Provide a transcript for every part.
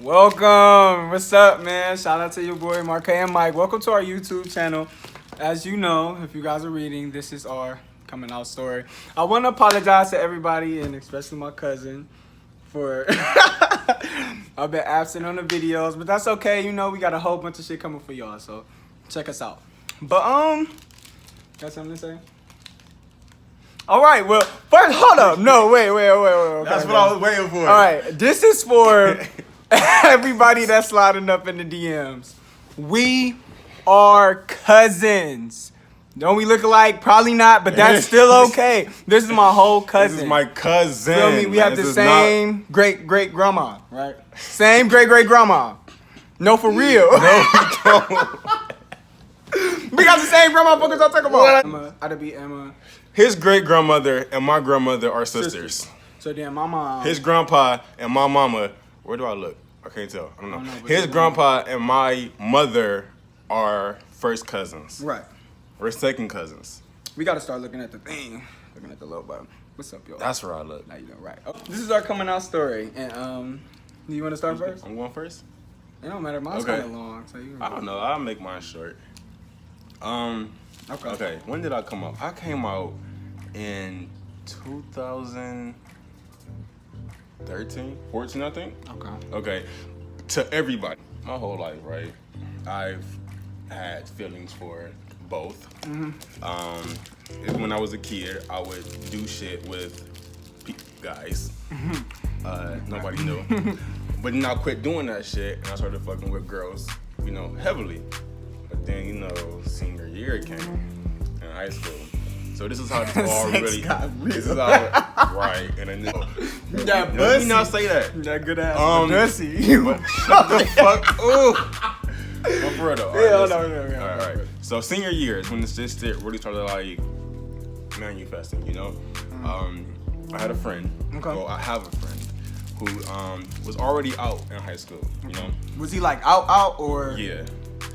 Welcome. What's up, man? Shout out to your boy Marc'A and Mike. Welcome to our YouTube channel. As you know, if you guys are reading, this is our coming out story. I want to apologize to everybody and especially my cousin for I've been absent on the videos, but that's okay. You know, we got a whole bunch of shit coming for y'all, so check us out. But got something to say? All right, well, first, hold up. No, wait. Okay, that's what I was waiting for. All right, this is for everybody that's sliding up in the DMs. We are cousins. Don't we look alike? Probably not, but that's still okay. This is my whole cousin. This is my cousin. Feel me? We have the same great-great-grandma, right? Same great-great-grandma. No, for real. No, we don't. We got the same grandma. Fuckers I'm talking about. Emma, I'd be Emma. His great-grandmother and my grandmother are sisters. So then my mom. His grandpa and my mama, where do I look? I can't tell. I don't know. His grandpa and my mother are first cousins. Right. We're second cousins. We got to start looking at the thing. Looking at the little button. What's up, y'all? That's where I look. Now you know, right. Oh, this is our coming out story. And you want to start first? I'm going first? It don't matter. Mine's kind of long. So you I don't know. I'll make mine short. Okay. When did I come out? I came out in 2013, 14, I think. Okay. To everybody, my whole life, right? I've had feelings for both. When I was a kid, I would do shit with guys. Nobody knew. But then I quit doing that shit and I started fucking with girls, you know, heavily. But then, you know, senior year came in high school. So this is how this all really. This is how, right? And then, that let me not say that. That good ass pussy. Shut the fuck up. But for real though. All right. So senior year is when this shit really started like manifesting. You know, I had a friend. Well, I have a friend who was already out in high school. You know, was he like out or? Yeah.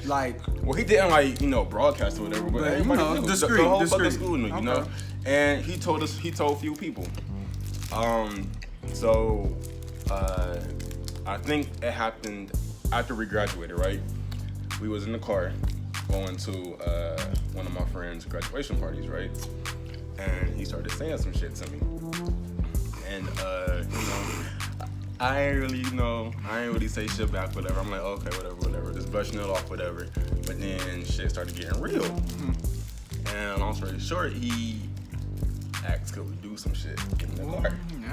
Like, well, he didn't like, you know, broadcast or whatever, but everybody knew. Discreet, the whole fucking school knew, you know. And he told a few people. So I think it happened after we graduated, right? We was in the car going to one of my friend's graduation parties, right? And he started saying some shit to me. And you know, I ain't really say shit back, whatever. I'm like, okay, whatever. Just brushing it off, whatever. But then shit started getting real. And long story short, he asked, could we do some shit in the car? And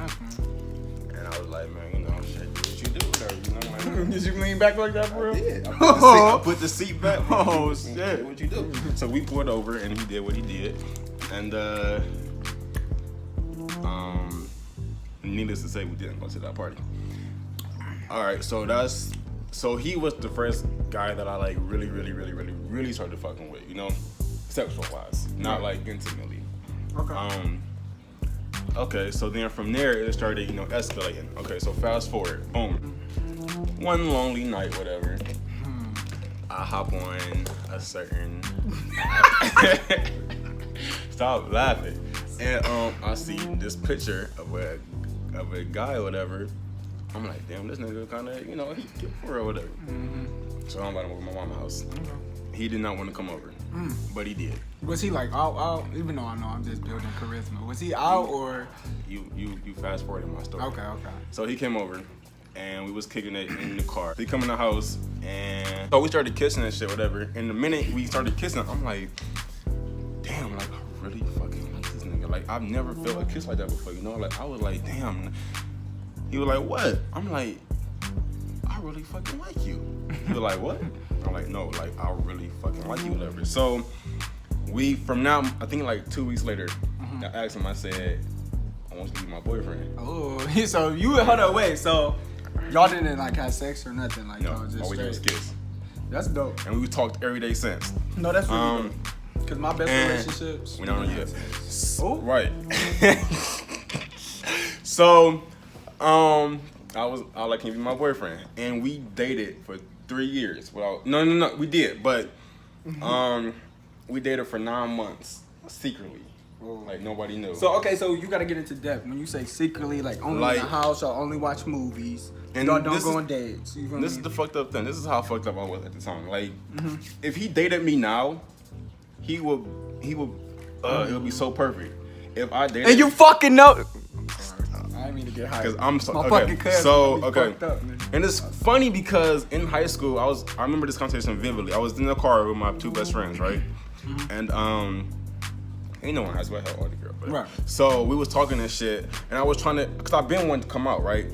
I was like, man, you know, shit, do what you do, whatever. You know, like, did you lean back like that, for real? I did. I put the seat back. Oh, shit. Do what you do. So we pulled over and he did what he did. And needless to say, we didn't go to that party. All right, so he was the first guy that I like really started fucking with, you know, sexual wise, not like intimately. Okay, so then from there it started, you know, escalating. Okay, so fast forward, boom. One lonely night, whatever, I hop on a certain stop laughing. And I see this picture of a guy or whatever. I'm like, damn, this nigga kind of, you know, he cute for or whatever. So I'm about to go to my mama's house. He did not want to come over, but he did. Was he like out? Even though I know I'm just building charisma. Was he out or? You fast forward in my story. Okay. So he came over, and we was kicking it in the car. He come in the house, and so we started kissing and shit, whatever. And the minute we started kissing, I'm like, damn, like I really fucking like this nigga. Like I've never felt a kiss like that before, you know? Like I was like, damn. He was like, what? I'm like, I really fucking like you. He was like, what? I'm like, no, like I really fucking like you, whatever. So from now, I think like 2 weeks later, I asked him, I said, I want you to be my boyfriend. Oh, so you hold up, wait, so y'all didn't like have sex or nothing? Like, no, just all we did was kiss. That's dope. And we talked every day since. No, that's really dope. Because my best relationships. We don't know yet. Oh. Right. So, I was like, can you be my boyfriend? And we dated for 3 years. No, we did, but we dated for 9 months secretly. Like nobody knew. So okay, so you gotta get into depth when you say secretly, like only in the house or only watch movies. And don't go on dates. You feel this me? is the fucked up thing. This is how fucked up I was at the time. Like, if he dated me now, he would. It would be so perfect. If I dated, and you fucking know. I didn't mean to get high. Because I'm so My okay. fucking cousin. So He's okay, fucked up, and it's funny because in high school I remember this conversation vividly. I was in the car with my two best friends, right? And ain't no one in high school. I had all the girls, Right. So we was talking and shit, and I was trying to, cause I've been wanting to come out, right?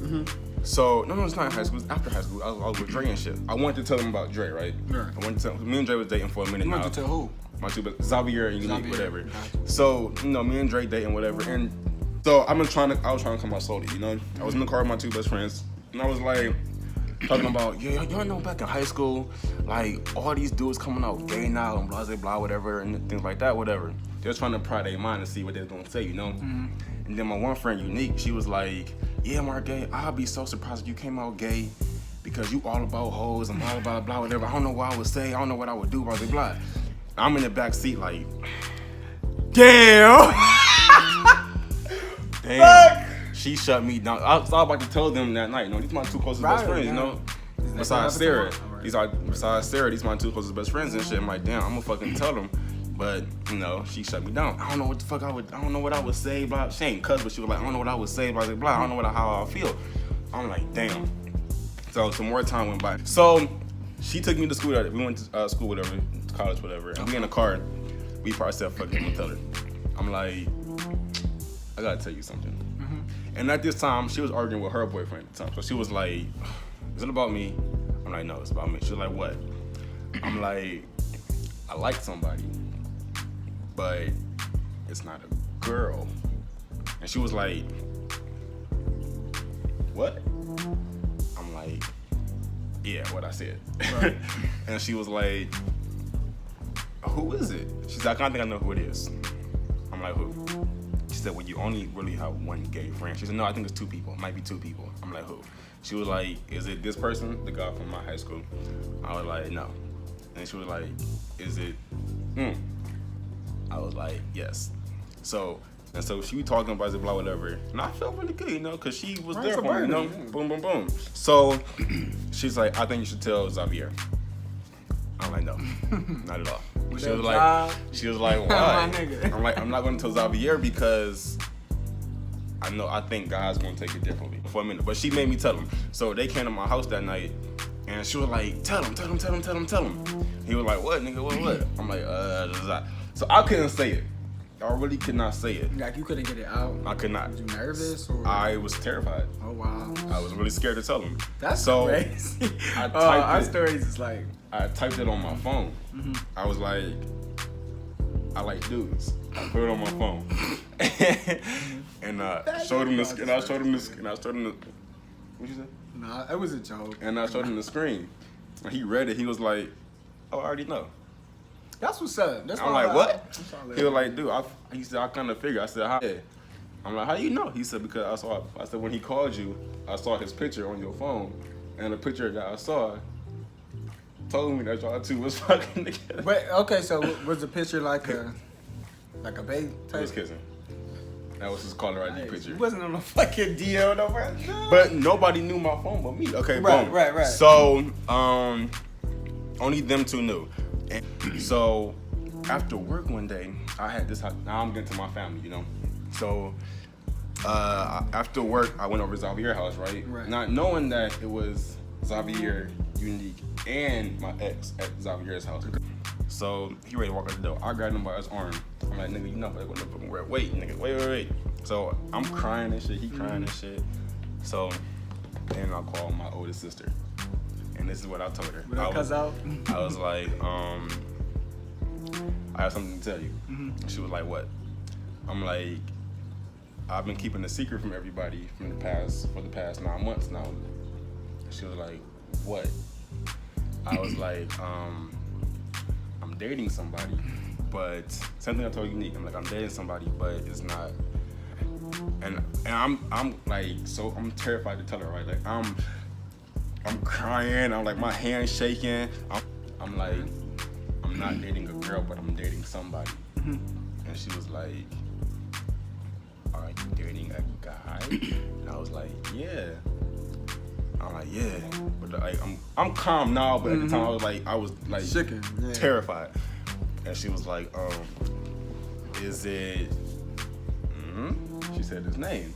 So no, it's not in high school. It's after high school. I was with Dre and shit. I wanted to tell them about Dre, right? Right. I wanted to tell. Me and Dre was dating for a minute You now. want to tell who? My two best, Xavier and Unique, Xavier. whatever. Gotcha. So me and Dre dating, whatever, and so I was trying to come out slowly, you know. I was in the car with my two best friends, and I was like talking about, yeah, y'all know back in high school, like all these dudes coming out gay now and blah blah whatever and things like that, whatever. They're trying to pry their mind and see what they're gonna say, you know. And then my one friend Unique, she was like, yeah, Marc'A, I'll be so surprised if you came out gay because you all about hoes and blah blah blah whatever. I don't know what I would say, I don't know what I would do, blah blah blah. I'm in the back seat like, damn. Damn. She shut me down. I was about to tell them that night, these my two closest best friends, you know. Besides Sarah. Besides Sarah, these my two closest best friends and shit. I'm like, damn, I'm gonna fucking tell them. But, she shut me down. I don't know what the fuck I don't know what I would say, blah. She ain't cuss, but she was like, I don't know what I would say, blah, blah, blah. I don't know how I feel. I'm like, damn. So some more time went by. So she took me to school. We went to school, whatever, college, whatever. And we in the car. We probably said, fuck it, I'm gonna tell her. I'm like, I gotta tell you something. And at this time, she was arguing with her boyfriend at the time. So she was like, is it about me? I'm like, no, it's about me. She was like, what? I'm like, I like somebody, but it's not a girl. And she was like, what? I'm like, yeah, what I said. Right. And she was like, who is it? She's like, I don't think I know who it is. I'm like, who? She said, well, you only really have one gay friend. She said, no, I think it's two people. It might be two people. I'm like, who? She was like, is it this person, the guy from my high school? I was like, no. And she was like, is it, I was like, yes. So she was talking about it, blah, whatever. And I felt really good, because she was there for me, boom, boom, boom. So she's like, I think you should tell Xavier. I'm like, no, not at all. She was like, why? I'm like, I'm not gonna tell Xavier because I think God's gonna take it differently for a minute. But she made me tell him. So they came to my house that night and she was like, tell him. He was like, what, nigga, what? I'm like, so I couldn't say it. I really could not say it. Like you couldn't get it out? I could not. Were you nervous? Or? I was terrified. Oh, wow. I was really scared to tell him. That's so crazy. Our stories is like... I typed it on my phone. I was like, I like dudes. I put it on my phone. And I showed him the, and I showed him the, what'd you say? Nah, it was a joke. And I showed him the screen. And he read it, he was like, oh, I already know. That's what's up. That's I'm like, what? He was like, dude, he said, I kind of figured. I said, how? I'm like, how you know? He said, because I said, when he called you, I saw his picture on your phone. And the picture that I saw told me that y'all two was fucking together. Wait, okay, so was the picture like a babe type? He was kissing. That was his caller ID picture. He wasn't on a fucking deal, no. But nobody knew my phone but me. Okay, boom. Right. So, only them two knew. And so, after work one day, I had this. Now I'm getting to my family, So, after work, I went over to Xavier's house, right? Not knowing that it was Xavier, Unique, and my ex at Xavier's house. So he ready to walk out the door. I grabbed him by his arm. I'm like, nigga, you know what the fucking word. Wait, nigga, wait. So I'm crying and shit. He crying and shit. So then I called my oldest sister, and this is what I told her. I was like, I have something to tell you. She was like, what? I'm like, I've been keeping a secret from everybody for the past 9 months now. She was like, what? I was like, I'm dating somebody, but something I told Unique. I'm like, I'm dating somebody, but it's not. And I'm like, so I'm terrified to tell her, right? Like I'm crying. I'm like, my hand's shaking. I'm like, I'm not dating a girl, but I'm dating somebody. And she was like, are you dating a guy? And I was like, yeah. I'm like, yeah. But like, I'm calm now, but at the time I was like Chicken, yeah. terrified. And she was like, is it? She said his name.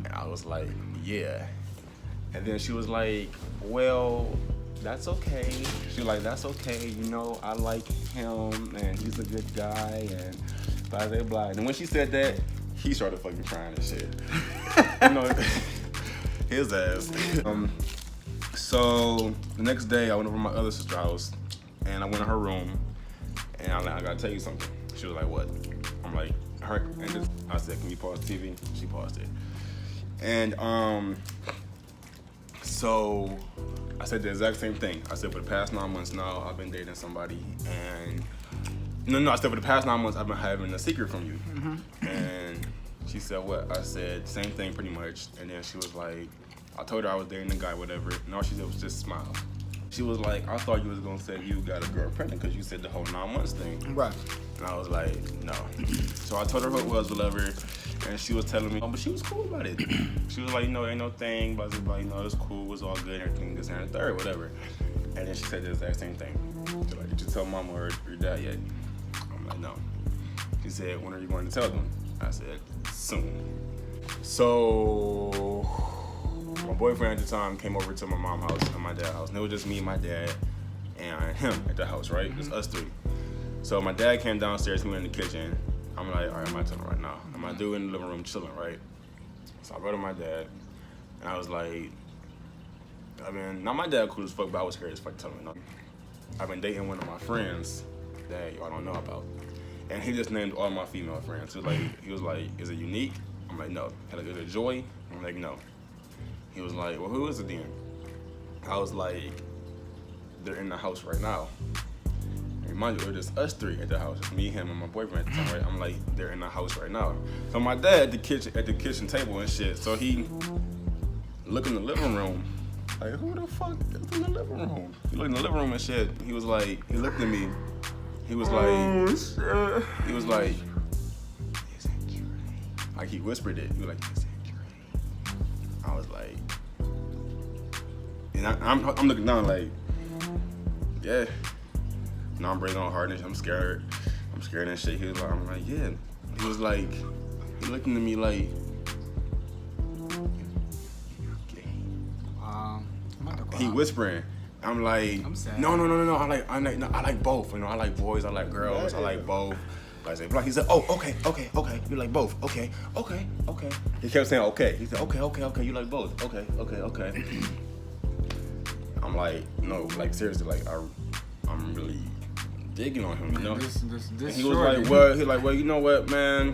And I was like, yeah. And then she was like, well, that's okay. She was like, that's okay. You know, I like him and he's a good guy and blah, blah, blah. And when she said that, he started fucking crying and shit. You know, his ass. So the next day I went over to my other sister's house and I went in her room and I gotta tell you something. She was like, what? I'm like, her, and I said, can you pause TV? She paused it. And so I said the exact same thing. I said for the past 9 months now, I've been dating somebody, and I said for the past 9 months, I've been having a secret from you. And she said what? I said same thing pretty much. And then she was like, I told her I was dating a guy, whatever. And all she did was just smile. She was like, I thought you was gonna say you got a girl pregnant because you said the whole 9 months thing. Right. And I was like, no. So I told her who it was, whatever. And she was telling me, but she was cool about it. She was like, you know, ain't no thing, blah, blah, blah, you know, it's cool, it was all good, everything, this and the third, whatever. And then she said the exact same thing. She's like, did you tell mama or your dad yet? I'm like, no. She said, when are you going to tell them? I said, soon. So my boyfriend at the time came over to my mom's house and my dad's house. And it was just me and my dad and him at the house, right? Just us three. So my dad came downstairs, he went in the kitchen. I'm like, all right, I'm not telling right now. And my dude in the living room chilling, right? So I go to my dad, and I was like, now my dad cool as fuck, but I was scared as fuck telling him. I've been dating one of my friends that y'all don't know about. And he just named all my female friends. He was like, is it unique? I'm like, no. Is it Joy? I'm like, no. He was like, well, who is it then? I was like, they're in the house right now. Mind you, it was just us three at the house, me, him, and my boyfriend at the time, right? I'm like, they're in the house right now. So my dad at the kitchen table and shit. So he looked in the living room, like, who the fuck is in the living room? He looked in the living room and shit. He was like, he looked at me. He was like, is it Dre? Like he whispered it. He was like, is it Dre? I was like, and I'm looking down like, yeah. Now I'm breathing on hardness. I'm scared and shit. I'm like, yeah. He was like, he looking at me like, you're gay. He whispering. I'm like, I'm sad. No. I like both. You know, I like boys. I like girls. I like both. I said, he said, oh, okay. You like both. Okay. He kept saying, okay. He said, okay. You like both. Okay. I'm like, no, like seriously, like I'm really digging on him, you know. This he was like, well, you know what, man?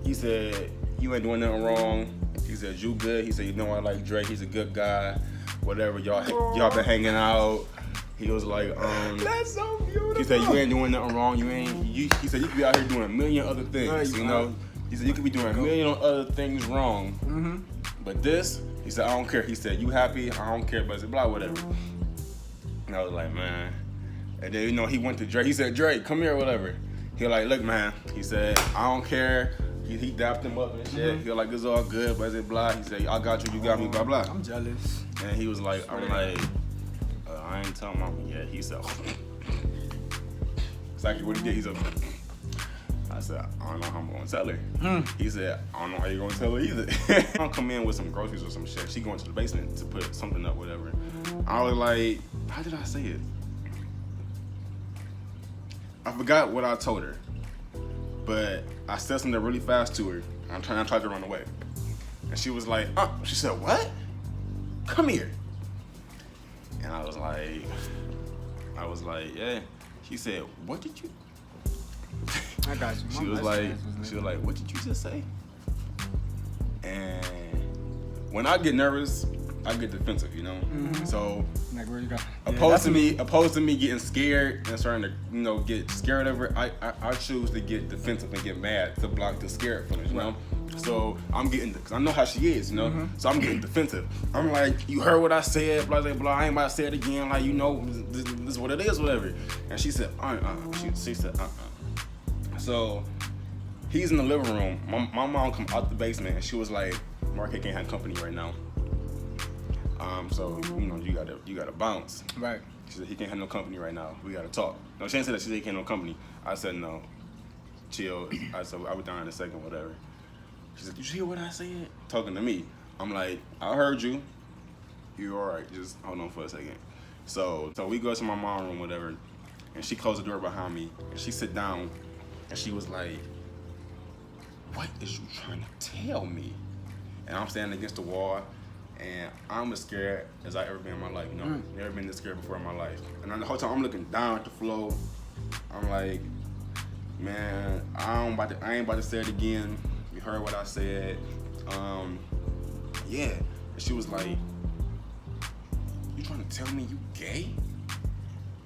He said, you ain't doing nothing wrong. He said, you good. He said, you know, I like Drake. He's a good guy. Whatever, y'all been hanging out. He was like, that's so beautiful. He said, you ain't doing nothing wrong. He said, you could be out here doing a million other things, you know. He said, you could be doing a million other things wrong. But this, he said, I don't care. He said, you happy? I don't care, but blah, whatever. And I was like, man. And then, you know, he went to Drake. He said, Drake, come here, whatever. He was like, look, man. He said, I don't care. He dapped him up and shit. He was like, it's all good, blah, blah. He said, I got you, you got me, blah, blah. I'm jealous. And he was like, I'm like, I ain't telling mama yet. He said, exactly what he did. He said, I said, I don't know how I'm going to tell her. He said, I don't know how you're going to tell her either. I'll come in with some groceries or some shit. She going to the basement to put something up, whatever. I was like, how did I say it? I forgot what I told her, but I said something really fast to her. I tried to run away. And she was like, she said, what? Come here. And I was like, yeah. She said, what did you? I got you. She was like, what did you just say? And when I get nervous, I get defensive, you know. So like, where you got? Opposed to me getting scared and starting to, you know, get scared of her, I choose to get defensive and get mad to block the scared feelings, you know. So I'm getting, because I know how she is, you know. So I'm getting defensive. I'm like, you heard what I said, blah, blah, blah. I ain't about to say it again. Like, you know, this is what it is, whatever. And she said, She said, So he's in the living room. My mom come out the basement and she was like, Marc'A can't have company right now. So you know, you gotta bounce. Right. She said he can't have no company right now. We gotta talk. No, she didn't say that. She said he can't have no company. I said no. Chill. I said I'll be down in a second, whatever. She said, "Did you hear what I said?" Talking to me. I'm like, I heard you. You're all right. Just hold on for a second. So we go to my mom's room, whatever, and she closed the door behind me, and she sit down, and she was like, "What is you trying to tell me?" And I'm standing against the wall, and I'm as scared as I ever been in my life. You know, never been this scared before in my life. And the whole time I'm looking down at the floor. I'm like, man, I ain't about to say it again. You heard what I said. Yeah. And she was like, "You trying to tell me you gay?"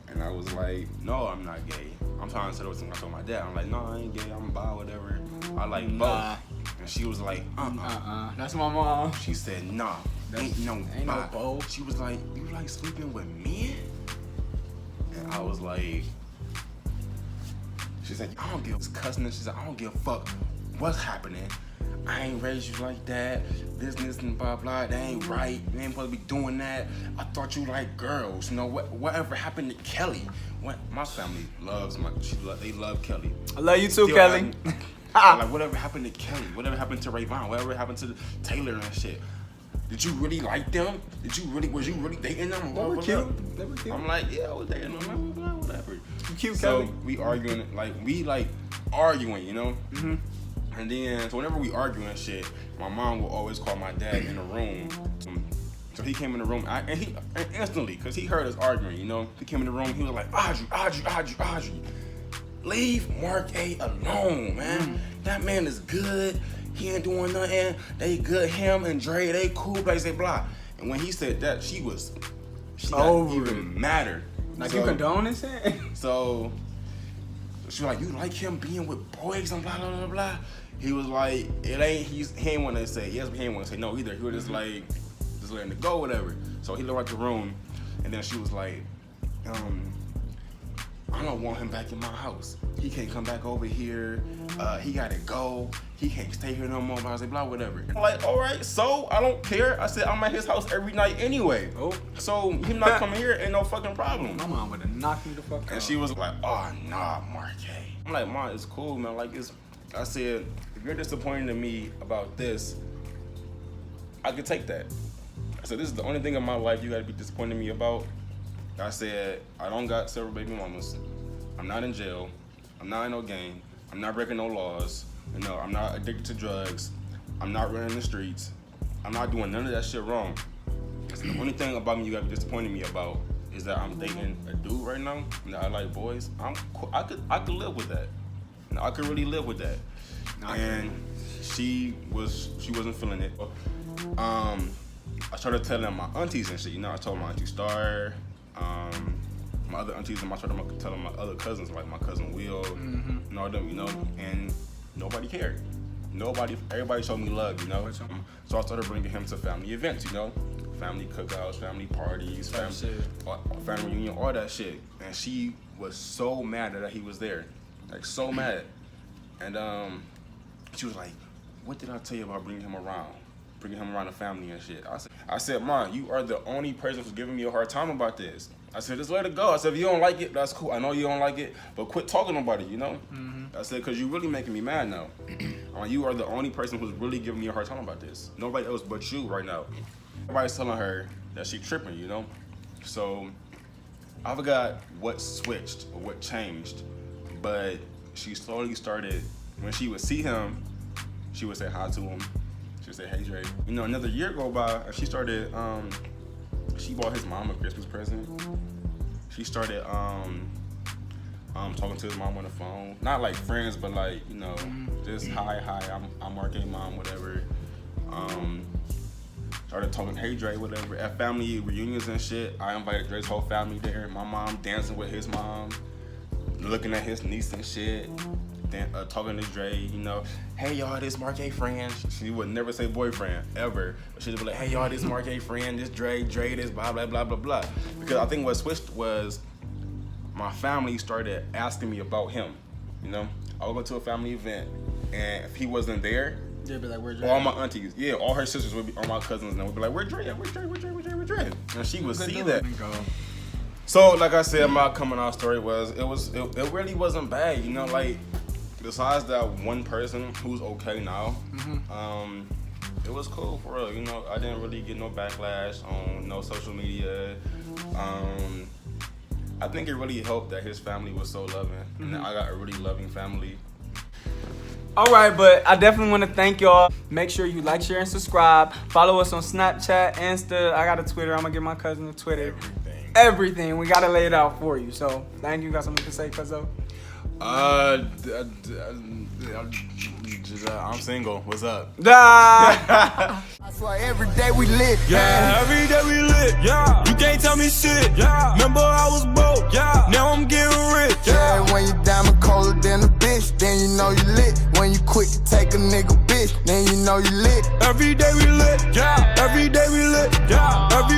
And I was like, "No, I'm not gay. I'm trying to say what I told my dad. I'm like, no, I ain't gay. I'm bi, whatever. I like both." And she was like, That's my mom. She said, "Nah, ain't no both." She was like, "You like sleeping with men?" And I was like, she said, "I don't give a cussing." She said, "I don't give a fuck what's happening. I ain't raised you like that. This and blah blah. That ain't right. You ain't supposed to be doing that. I thought you like girls. You know whatever happened to Kelly? What my family loves they love Kelly. I love you too, Kelly. Like whatever happened to Kelly? Whatever happened to Rayvon? Whatever happened to Taylor and shit? Did you really like them? Was you really dating them? They were cute. They were cute. I'm like, yeah, I was dating them. Whatever. You cute, so Kelly. we arguing, arguing, you know? Mm-hmm. And then, so whenever we argue and shit, my mom will always call my dad in the room. So he came in the room, and instantly, because he heard us arguing, you know? He came in the room, he was like, Audrey, leave Marc'A alone, man. That man is good. He ain't doing nothing. They good. Him and Dre, they cool, blah, blah, blah. And when he said that, she got even madder. Like, you condone this shit? So she was like, "You like him being with boys and blah, blah, blah, blah." He was like, he ain't want to say yes, but he ain't want to say no either. He was just like, just letting it go, whatever. So he left out the room, and then she was like, "I don't want him back in my house. He can't come back over here. He gotta go. He can't stay here no more." Blah, blah, blah, whatever. I'm like, all right, so I don't care. I said I'm at his house every night anyway. Oh, so him not coming here ain't no fucking problem. My mom would have knocked me the fuck out. And she was like, "Oh nah, Marc'A." I'm like, "Mom, it's cool, man. Like I said, if you're disappointed in me about this, I could take that." I said, "This is the only thing in my life you gotta be disappointed in me about." I said, "I don't got several baby mamas. I'm not in jail. I'm not in no gang. I'm not breaking no laws. You know, I'm not addicted to drugs. I'm not running the streets. I'm not doing none of that shit wrong. So the only thing about me you got to be disappointed in me about is that I'm dating a dude right now and that I like boys. I could live with that. You know, I could really live with that." And she wasn't feeling it. I started telling my aunties and shit. You know, I told my auntie Star, my other aunties, and I started telling my other cousins, like my cousin Will, and all them, you know, and nobody cared. Everybody showed me love, you know. So I started bringing him to family events, you know, family cookouts, family parties, family reunion, all that shit. And she was so mad that he was there, like so mad. And she was like, "What did I tell you about bringing him around the family and shit?" I said, "Ma, you are the only person who's giving me a hard time about this." I said, "Just let it go." I said, "If you don't like it, that's cool. I know you don't like it, but quit talking about it, you know?" I said, "Because you're really making me mad now. You are the only person who's really giving me a hard time about this. Nobody else but you right now." Everybody's telling her that she tripping, you know? So I forgot what switched or what changed, but she slowly started, when she would see him, she would say hi to him. She would say, "Hey, Dre." You know, another year go by, and she started, she bought his mom a Christmas present. She started talking to his mom on the phone. Not like friends, but like, you know, just hi, I'm Marc'A mom, whatever. Started talking, "Hey Dre," whatever. At family reunions and shit, I invited Dre's whole family there. My mom dancing with his mom, looking at his niece and shit. Then talking to Dre, you know, "Hey y'all, this Marc'A friend." She would never say boyfriend ever. She'd be like, "Hey y'all, this Marc'A friend, this Dre, this blah blah blah blah blah." Because I think what switched was my family started asking me about him. You know, I would go to a family event And if he wasn't there, They'd be like, where's Dre? all my aunties, yeah, all her sisters would be, all my cousins, and would be like, where Dre at? Where Dre? Where Dre? Where Dre? Where Dre? And she would see that. So, like I said, my coming out story was, it really wasn't bad, you know, like, besides that one person who's okay now, it was cool for real, you know. I didn't really get no backlash on no social media. I think it really helped that his family was so loving, and I got a really loving family. All right, but I definitely want to thank y'all. Make sure you like, share, and subscribe. Follow us on Snapchat, Insta. I got a Twitter. I'm gonna give my cousin a Twitter. Everything. We gotta lay it out for you. So thank you. Got something to say, cuzzo? I'm single. What's up? Da. I swear every day we lit. Yeah, every day we lit. Yeah, you can't tell me shit. Yeah, remember I was broke. Yeah, now I'm getting rich. Yeah, when you diamond colder than a bitch, then you know you lit. When you quick to take a nigga bitch, then you know you lit. Every day we lit. Yeah, every day we lit. Yeah, every